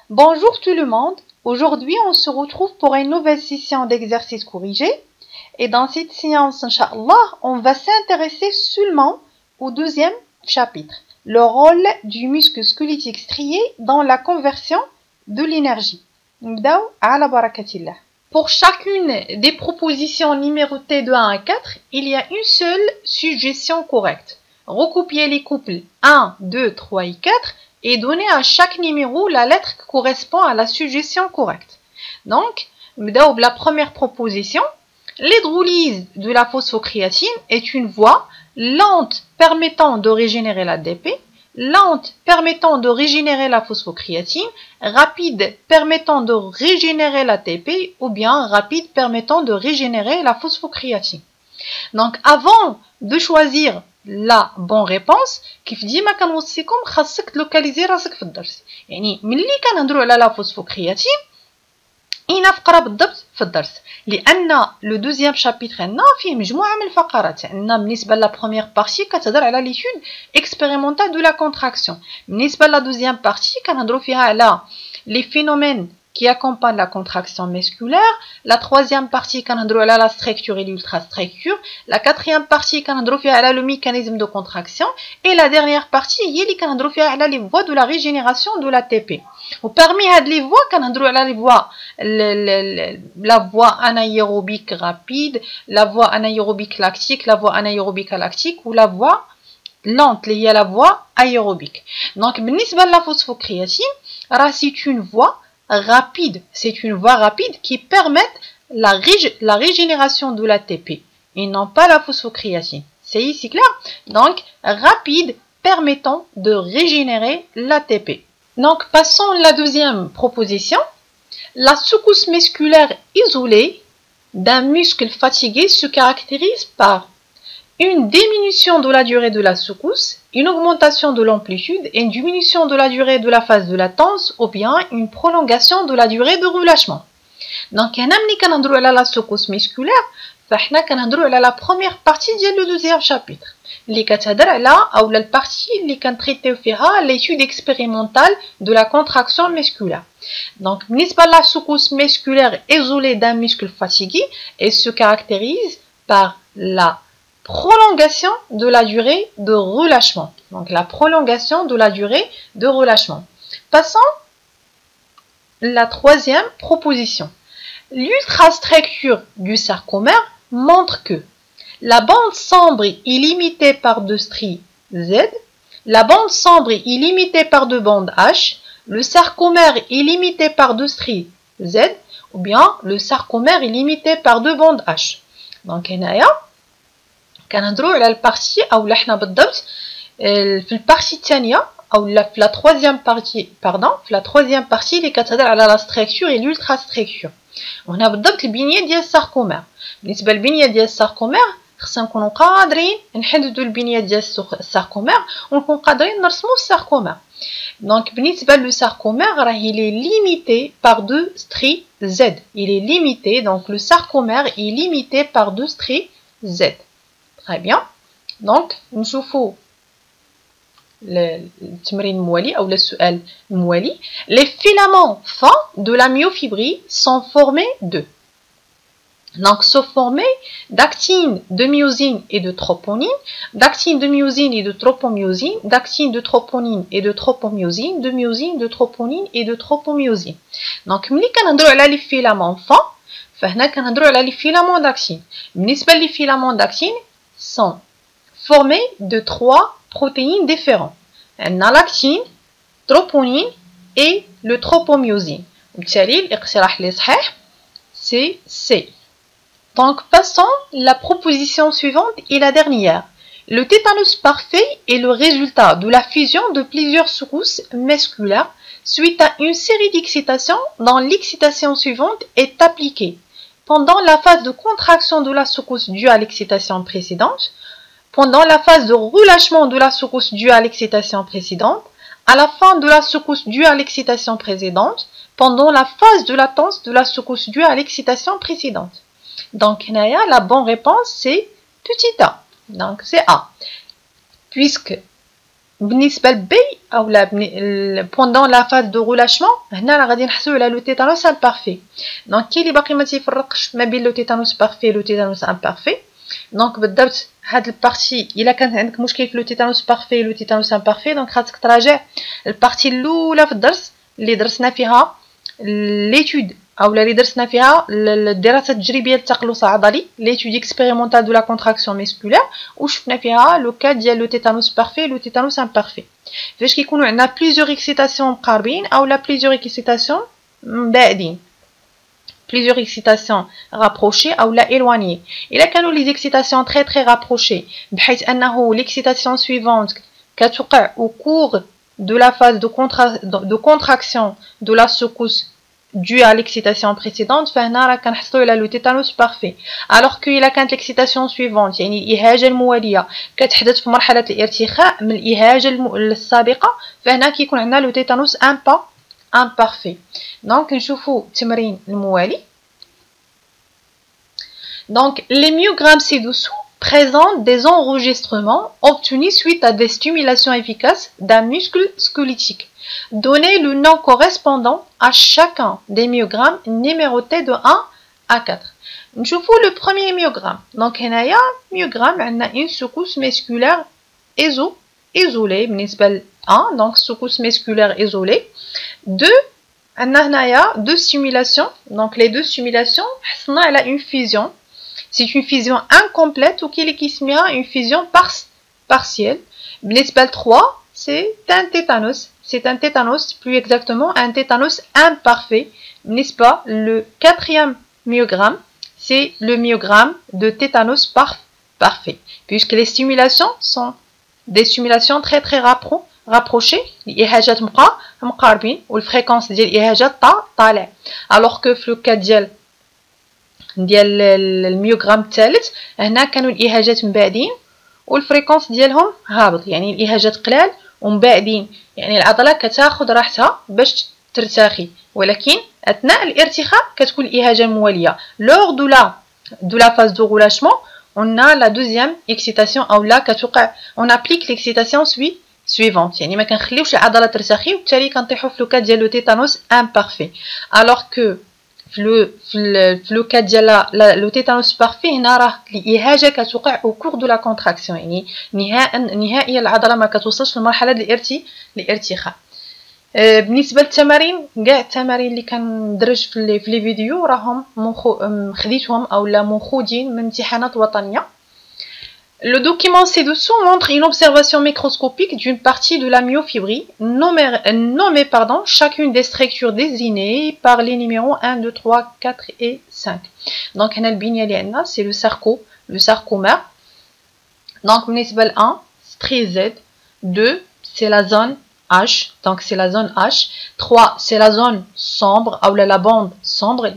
Bonjour tout le monde, aujourd'hui on se retrouve pour une nouvelle session d'exercices corrigés et dans cette séance, Inch'Allah, on va s'intéresser seulement au deuxième chapitre, le rôle du muscle squelettique strié dans la conversion de l'énergie. نبداو على بركة الله. Pour chacune des propositions numérotées de 1 à 4, il y a une seule suggestion correcte. Recopiez les couples 1, 2, 3 et 4 et donnez à chaque numéro la lettre qui correspond à la suggestion correcte. Donc, la première proposition, l'hydrolyse de la phosphocréatine est une voie lente permettant de régénérer l'ADP, lente permettant de régénérer la phosphocréatine, rapide permettant de régénérer l'ATP ou bien rapide permettant de régénérer la phosphocréatine. Donc, avant de choisir la bonne réponse كيف ديما كنوصيكم خاصك تلوكاليزي راسك في الدرس يعني ملي كنهضروا على لا فوسفوكرياتين اين فقره بالضبط في الدرس لان لو دوزيام شابيتر عندنا فيه مجموعه من الفقرات عندنا بالنسبه لا بروميير بارتي كتهضر على ليتود اكسبيريمونتال دو لا كونتراكسيون بالنسبه لا دوزيام بارتي كنهضروا فيها على لي فينومين qui accompagne la contraction musculaire. La troisième partie, la structure et l'ultrastructure. La quatrième partie, le mécanisme de contraction. Et la dernière partie, les voies de la régénération de l'ATP. Ou parmi les voies, la voie anaérobique rapide, la voie anaérobique lactique, la voie anaérobique lactique ou la voie lente liée à la voie aérobique. Donc, la phosphocréatine, c'est une voie rapide, c'est une voie rapide qui permet la régénération de l'ATP et non pas la phosphocréatine. C'est ici clair? Donc, rapide permettant de régénérer l'ATP. Donc, passons à la deuxième proposition. La secousse musculaire isolée d'un muscle fatigué se caractérise par une diminution de la durée de la secousse, une augmentation de l'amplitude et une diminution de la durée de la phase de latence ou bien une prolongation de la durée de relâchement. Donc, on a la secousse musculaire, on a la première partie du deuxième chapitre. Les ou la partie qui traite l'étude expérimentale de la contraction musculaire. Donc, la secousse musculaire isolée d'un muscle fatigué, elle se caractérise par la prolongation de la durée de relâchement. Donc, la prolongation de la durée de relâchement. Passons à la troisième proposition. L'ultrastructure du sarcomère montre que la bande sombre est limitée par deux stries Z, la bande sombre est limitée par deux bandes H, le sarcomère est limité par deux stries Z, ou bien le sarcomère est limité par deux bandes H. Donc, كنهضروا على البارتي اولا حنا بالضبط في البارتي الثانيه اولا في لا troisième partie في لا troisième partie اللي كتهضر على لا ستركتور اي لولترا ستركتور وهنا بالضبط البنيه ديال الساركومير بالنسبه للبنيه ديال الساركومير خصنا نكونوا قادرين نحددوا البنيه ديال الساركومير ونكون قادرين نرسموا الساركومير دونك بالنسبه للساركومير راه il est limité par deux stries Z il est limité donc le sarcomère est limité par deux stries Z. Très bien. Donc, نشوفوا التمرين الموالي أو السؤال الموالي. Les filaments fins de la myofibrie sont formés de. Donc, sont formés d'actine, de myosine et de troponine, d'actine, de myosine et de tropomyosine, d'actine, de troponine et de tropomyosine, de myosine, de troponine et de tropomyosine. Donc, ملي كنهضروا على les filaments fins, فهنا كنهضروا على les filaments d'actine. بالنسبة les filaments d'actine sont formés de trois protéines différentes. La lactine, troponine et le tropomyosine. C'est C. Donc, passons la proposition suivante et la dernière. Le tétanus parfait est le résultat de la fusion de plusieurs secousses musculaires suite à une série d'excitations dont l'excitation suivante est appliquée pendant la phase de contraction de la secousse due à l'excitation précédente, pendant la phase de relâchement de la secousse due à l'excitation précédente, à la fin de la secousse due à l'excitation précédente, pendant la phase de latence de la secousse due à l'excitation précédente. Donc, la bonne réponse, c'est petit a. Donc, c'est A. Puisque بالنسبه لبي او لا pendant la phase de relâchement هنا راه غادي نحسبوا على لو تيتانوس امبارفي. دونك كاين اللي باقي ما تيفرقش ما بين لو تيتانوس بارفي لو تيتانوس امبارفي. دونك بالضبط هاد البارتي الا كانت عندك مشكل في لو تيتانوس بارفي لو تيتانوس امبارفي دونك خاصك تراجع البارتي الاولى في الدرس اللي درسنا فيها ليتود او اللي درسنا فيها الدراسه التجريبيه للتقلص العضلي ليتود اكسبيريمونتال دو لا كونتراكسيون ميسكولير وشفنا فيها لو كا ديال لو تيتانوس بارفي لو تيتانوس امبارفي فاش كيكونوا عندنا بليزيور اكسيتاسيون مقاربين او لا بليزيور اكسيتاسيون بعدين plusieurs excitations rapprochées ou la éloignées. Il y a des excitations très rapprochées بحيث أنه l'excitation suivante كتوقع au cours de la phase de contraction de la secousse due à l'excitation précédente فهنا راه كنحصلوا على لو تيتانوس بارفي. alors que إلا كانت l'excitation suivante يعني الإهاجة الموالية كتحدث في مرحلة الارتخاء من الإهاجة السابقة فهنا كيكون عندنا لو تيتانوس imparfait. Donc نشوفوا التمرين الموالي. Donc les myogrammes ci-dessous présentent des enregistrements obtenus suite à des stimulations efficaces d'un muscle squelettique. Donnez le nom correspondant à chacun des myogrammes numérotés de 1 à 4. نشوفوا le premier myogramme. Donc هنايا myogramme عندنا une secousse musculaire isolée بالنسبة ل 1 donc secousse musculaire isolée. 2 عندنا هنايا deux stimulations. Donc les deux stimulations حصلنا على une fusion. C'est une fusion incomplète ou qui est une fusion partielle. بالنسبة ل 3 c'est un tétanos. C'est un tétanos, plus exactement un tétanos imparfait. N'est-ce pas? Le quatrième myogramme, c'est le myogramme de tétanos parfait. Puisque les stimulations sont des stimulations très rapprochées. الإهاجات مقاربين والفريكونس ديال الإهاجات طالع. Alors que في الكاد ديال الميوغرام الثالث هنا كانوا الإهاجات مبعدين والفريكونس ديالهم هابط يعني الإهاجات قلال ومبعدين يعني العضلة كتاخد راحتها باش ترتخي ولكن أثناء الارتخاء كتكون الإهاجة موالية. Lors de la phase de relâchement on a la deuxième excitation أو لا كتوقع on applique l'excitation suivante يعني ما كنخليوش العضلة ترتخي وبالتالي كنطيحو في لوكا ديال لو تيتانوس امبارفي. alors que في لو كا ديال لو تيتانوس بارفي هنا راه الإهاجة كتوقع au cours de la contraction يعني نهائيا العضلة ما كتوصلش لمرحلة الارتخاء. بالنسبة للتمارين كاع التمارين اللي كندرج في لي فيديو راهم خديتهم او لا مخودين من امتحانات وطنية. Le document ci-dessous montre une observation microscopique d'une partie de la myofibrie, nommée chacune des structures désignées par les numéros 1, 2, 3, 4 et 5. Donc, c'est le sarcomère. Donc, بالنسبة 1, c'est Z. 2, c'est la zone H. Donc, c'est la zone H. 3, c'est la zone sombre, ou la bande sombre,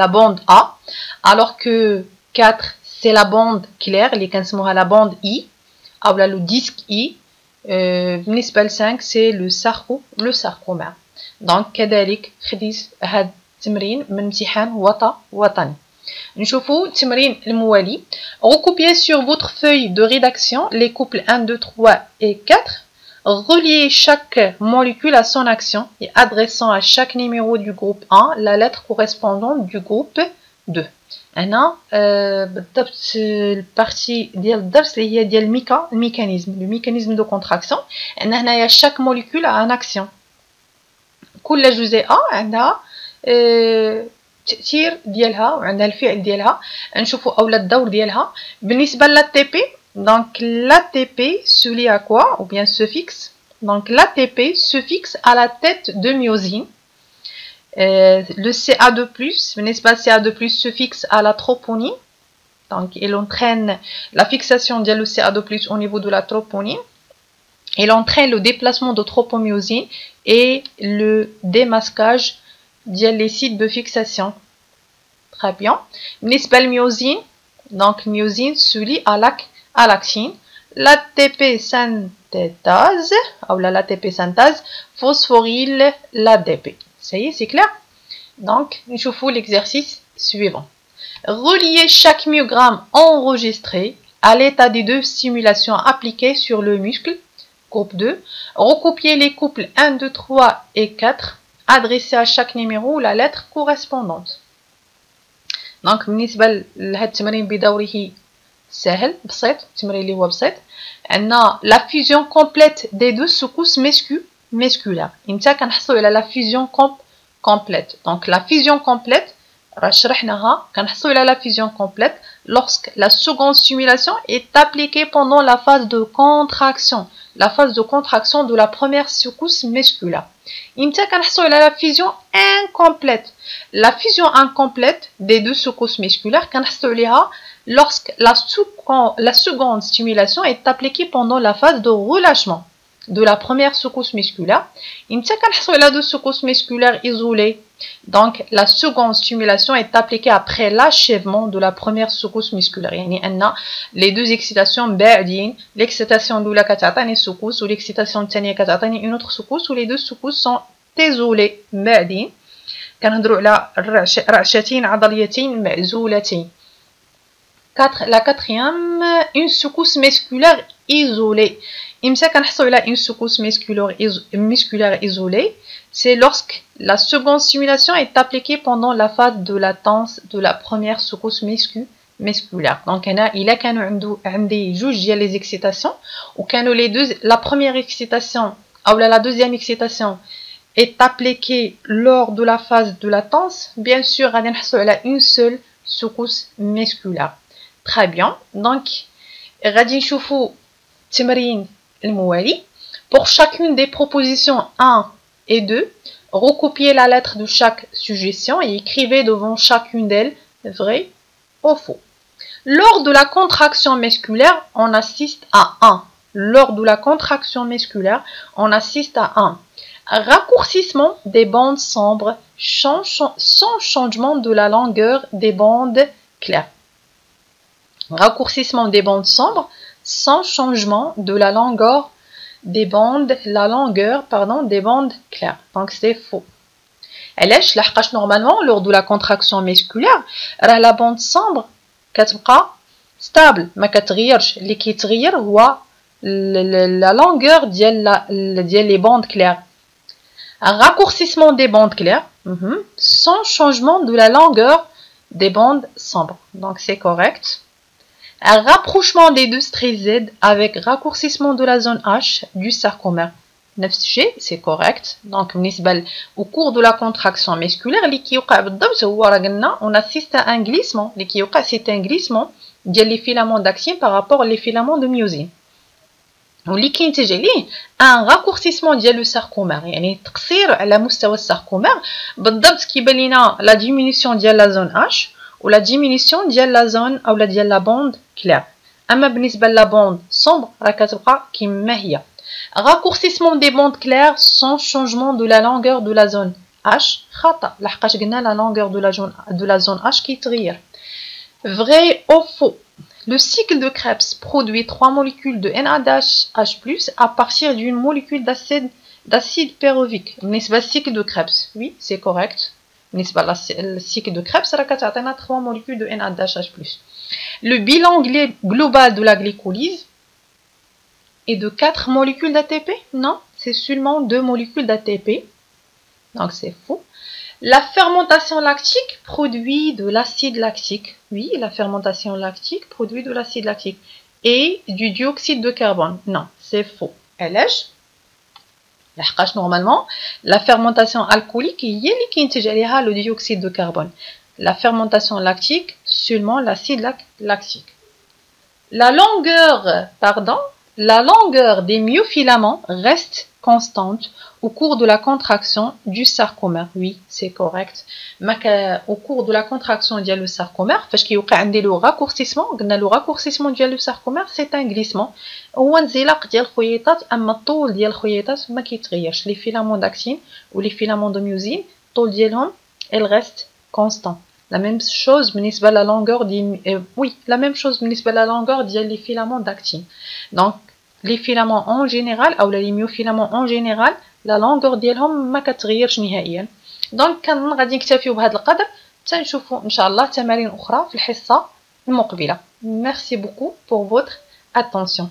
la bande A. Alors que 4, c'est la bande claire اللي كنسموها la bande I ou le disque I. بالنسبة ل 5 c'est le sarcomère. donc كذلك خديت هاد التمرين من امتحان وطني. نشوفوا التمرين الموالي. recopiez sur votre feuille de rédaction les couples 1, 2, 3 et 4. reliez chaque molécule à son action et adressant à chaque numéro du groupe 1 la lettre correspondante du groupe 2. هنا بالضبط البارتي ديال الدرس اللي هي ديال الميكانيزم دو كونتراكسيون. عندنا هنايا شاك موليكول ان اكسيون كل جزيئه عندها التاثير ديالها وعندها الفعل ديالها. نشوفوا اولا الدور ديالها. بالنسبه للATP donc l'ATP se lie à quoi ou bien se fixe. donc l'ATP se fixe à la tête de myosine. Le CA2+, n'est-ce pas, CA2+ se fixe à la troponine. Donc, il entraîne la fixation de le CA2+ au niveau de la troponine. Il entraîne le déplacement de tropomyosine et le démasquage des sites de fixation. Très bien. N'est-ce pas, le myosine? Donc, myosine se lie à l'actine. L'ATP synthétase, ou l'ATP synthèse, phosphoryle l'ADP. Ça y est, c'est clair. Donc, nous faisons l'exercice suivant. Reliez chaque myogramme enregistré à l'état des deux stimulations appliquées sur le muscle Groupe 2. Recopier les couples 1, 2, 3 et 4. Adresser à chaque numéro la lettre correspondante. Donc, بالنسبة لهاد التمرين بدوره سهل بسيط التمرين اللي هو بسيط. عندنا la fusion complète des deux secousses musculaires. إمتى كنحصلوا على la fusion complète. Donc, la fusion complète راه شرحناها كنحصلوا على la fusion complète lorsque la seconde stimulation est appliquée pendant la phase de contraction. La phase de contraction de la première secousse musculaire. إمتى كنحصلوا على la fusion incomplète. La fusion incomplète des deux secousses musculaires كنحصلوا عليها lorsque la seconde stimulation est appliquée pendant la phase de relâchement de la première secousse musculaire. إمتى كنحصلوا على deux secousses musculaires isolées. Donc la seconde stimulation est appliquée après l'achèvement de la première secousse musculaire. يعني أن les deux excitations بعدين. L'excitation الأولى كتعطيني secousse و l'excitation الثانية كتعطيني une autre secousse و les deux secousses sont isolées بعدين. كنهضروا على رعشتين عضليتين معزولتين. La quatrième, une secousse musculaire isolée. إمتى كنحصلوا على une secousse musculaire isolée. C'est lorsque la seconde stimulation est appliquée pendant la phase de latence de la première secousse musculaire. Donc هنا إلا كانوا عندي جوج ديال les excitations وكانوا les deux, la première excitation ou la deuxième excitation est appliquée lors de la phase de latence, bien sûr غادي نحصلوا على une seule secousse musculaire. Très bien. Donc غادي نشوفوا التمرين الموالي. Pour chacune des propositions 1 et 2, recopiez la lettre de chaque suggestion et écrivez devant chacune d'elles vrai ou faux. Lors de la contraction musculaire, on assiste à 1. Lors de la contraction musculaire, on assiste à 1. Raccourcissement des bandes sombres sans changement de la longueur des bandes claires. Raccourcissement des bandes sombres sans changement de la longueur des bandes claires. Donc c'est faux. علاش لحقاش normalement lors de la contraction musculaire راه la bande sombre كتبقى stable ما كتغيرش. اللي كيتغير هو la longueur ديال les bandes claires. Un raccourcissement des bandes claires sans changement de la longueur des bandes sombres. Donc c'est correct. Un rapprochement des deux stries Z avec raccourcissement de la zone H du sarcomère. نفس الشيء, c'est correct. Donc بالنسبة au cours de la contraction musculaire اللي كيوقع بالضبط هو راه قلنا on assiste à un glissement. اللي كيوقع c'est un glissement ديال les filaments d'actine par rapport les filaments de myosine. واللي كينتج عليه ان raccourcissement ديال لو ساركومير, يعني تقصير على مستوى الساركومير بالضبط كيبان لينا لا ديمينيسيون ديال لا زون اش ولا ديمينيسيون ديال لا زون اولا ديال لا بوند كلير. اما بالنسبه لا بوند سومبر راه كتبقى كما هي. raccourcissement des bandes claires sans changement de la longueur de la zone H خطأ لحقاش قلنا la longueur de la zone H كيتغير. vrai ou faux. Le cycle de Krebs produit 3 molécules de NADH+ à partir d'une molécule d'acide pyruvique. بالنسبة للcycle de Krebs, oui, c'est correct. بالنسبة للcycle de Krebs, راه كتعطينا 3 molécules de NADH+. Le bilan global de la glycolyse est de 4 molécules d'ATP? Non, c'est seulement 2 molécules d'ATP. Donc c'est faux. La fermentation lactique produit de l'acide lactique. Oui, la fermentation lactique produit de l'acide lactique. Et du dioxyde de carbone. Non, c'est faux. علاش؟ لحقاش normalement la fermentation alcoolique هي اللي كينتج عليها le dioxyde de carbone. La fermentation lactique, seulement l'acide lactique. La longueur des myofilaments reste constante au cours de la contraction du sarcomère. Oui, c'est correct. Au cours de la contraction ديال le sarcomère, فاش كيوقع عندي le raccourcissement, قلنا le raccourcissement ديال le sarcomère c'est un glissement. هو انزلاق ديال الخيوطات, اما الطول ديال الخيوطات ما كيتغيرش. Les filaments d'actine ou les filaments de myosine, الطول ديالهم elle reste constant. La même chose بالنسبة la longueur la même chose بالنسبة la longueur ديال les filaments d'actine. Donc les filaments en général ou les myofilaments en général la longueur ديالهم ما كتغيرش نهائيا. دونك كان غادي نكتفيو بهذا القدر حتى نشوفوا ان شاء الله تمارين اخرى في الحصه المقبله. Merci beaucoup pour votre attention.